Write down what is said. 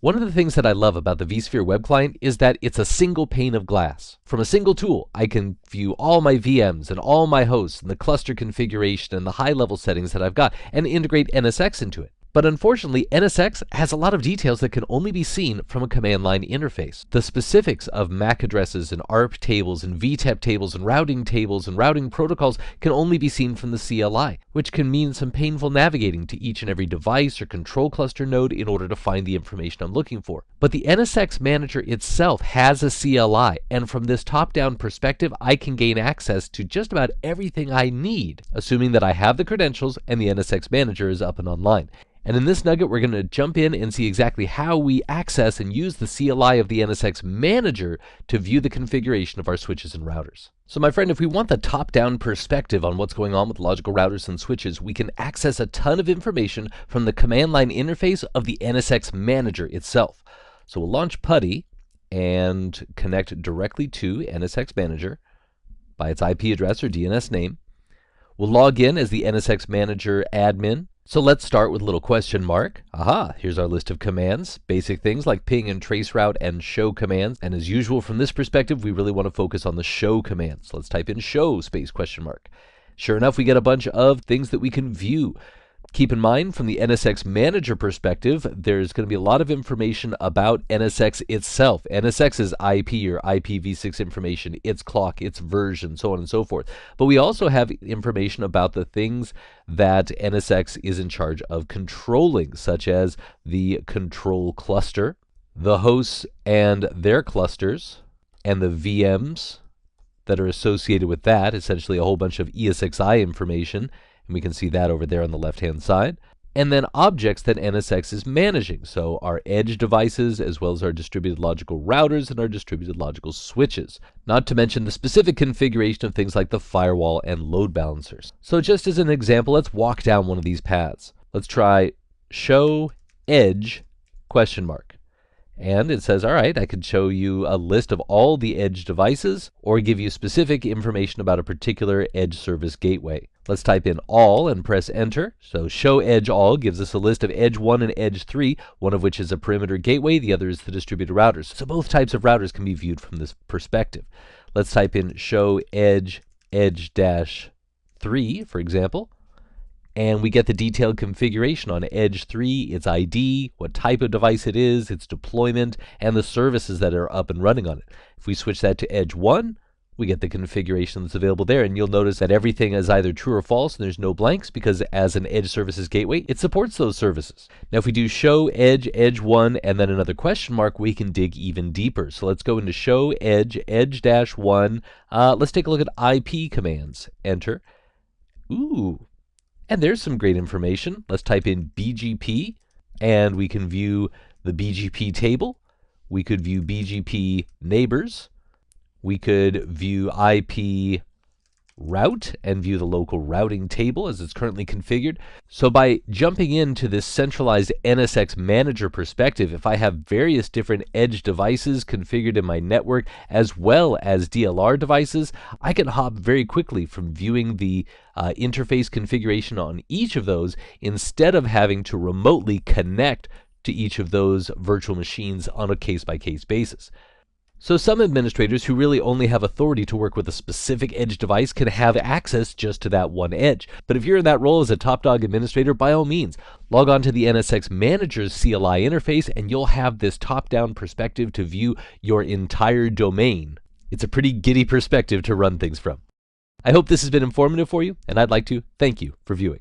One of the things that I love about the vSphere web client is that it's a single pane of glass. From a single tool, I can view all my VMs and all my hosts and the cluster configuration and the high-level settings that I've got and integrate NSX into it. But unfortunately, NSX has a lot of details that can only be seen from a command line interface. The specifics of MAC addresses and ARP tables and VTEP tables and routing protocols can only be seen from the CLI, which can mean some painful navigating to each and every device or control cluster node in order to find the information I'm looking for. But the NSX manager itself has a CLI, and from this top-down perspective, I can gain access to just about everything I need, assuming that I have the credentials and the NSX manager is up and online. And in this nugget, we're going to jump in and see exactly how we access and use the CLI of the NSX manager to view the configuration of our switches and routers. So my friend, if we want the top-down perspective on what's going on with logical routers and switches, we can access a ton of information from the command line interface of the NSX manager itself. So we'll launch PuTTY and connect directly to NSX manager by its IP address or DNS name. We'll log in as the NSX manager admin. So let's start with a little question mark. Aha, here's our list of commands. Basic things like ping and traceroute and show commands. And as usual, from this perspective, we really want to focus on the show command. So let's type in show space question mark. Sure enough, we get a bunch of things that we can view. Keep in mind, from the NSX manager perspective, there's going to be a lot of information about NSX itself. NSX's IP or IPv6 information, its clock, its version, so on and so forth. But we also have information about the things that NSX is in charge of controlling, such as the control cluster, the hosts and their clusters, and the VMs that are associated with that, essentially a whole bunch of ESXi information. And we can see that over there on the left-hand side. And then objects that NSX is managing. So our edge devices, as well as our distributed logical routers and our distributed logical switches. Not to mention the specific configuration of things like the firewall and load balancers. So just as an example, let's walk down one of these paths. Let's try show edge question mark. And it says, all right, I could show you a list of all the edge devices or give you specific information about a particular edge service gateway. Let's type in all and press enter. So show edge all gives us a list of edge 1 and edge 3, one of which is a perimeter gateway, the other is the distributed routers. So both types of routers can be viewed from this perspective. Let's type in show edge -3, for example. And we get the detailed configuration on edge 3, its ID, what type of device it is, its deployment, and the services that are up and running on it. If we switch that to edge 1, we get the configuration that's available there, and you'll notice that everything is either true or false, and there's no blanks, because as an edge services gateway, it supports those services. Now if we do show edge 1, and then another question mark, we can dig even deeper. So let's go into show edge -1. Let's take a look at IP commands. Enter. Ooh. And there's some great information. Let's type in BGP, and we can view the BGP table. We could view BGP neighbors. We could view IP route and view the local routing table as it's currently configured. So by jumping into this centralized NSX manager perspective, if I have various different edge devices configured in my network as well as DLR devices, I can hop very quickly from viewing the interface configuration on each of those instead of having to remotely connect to each of those virtual machines on a case-by-case basis. So some administrators who really only have authority to work with a specific edge device can have access just to that one edge. But if you're in that role as a top dog administrator, by all means, log on to the NSX Manager's CLI interface and you'll have this top-down perspective to view your entire domain. It's a pretty giddy perspective to run things from. I hope this has been informative for you, and I'd like to thank you for viewing.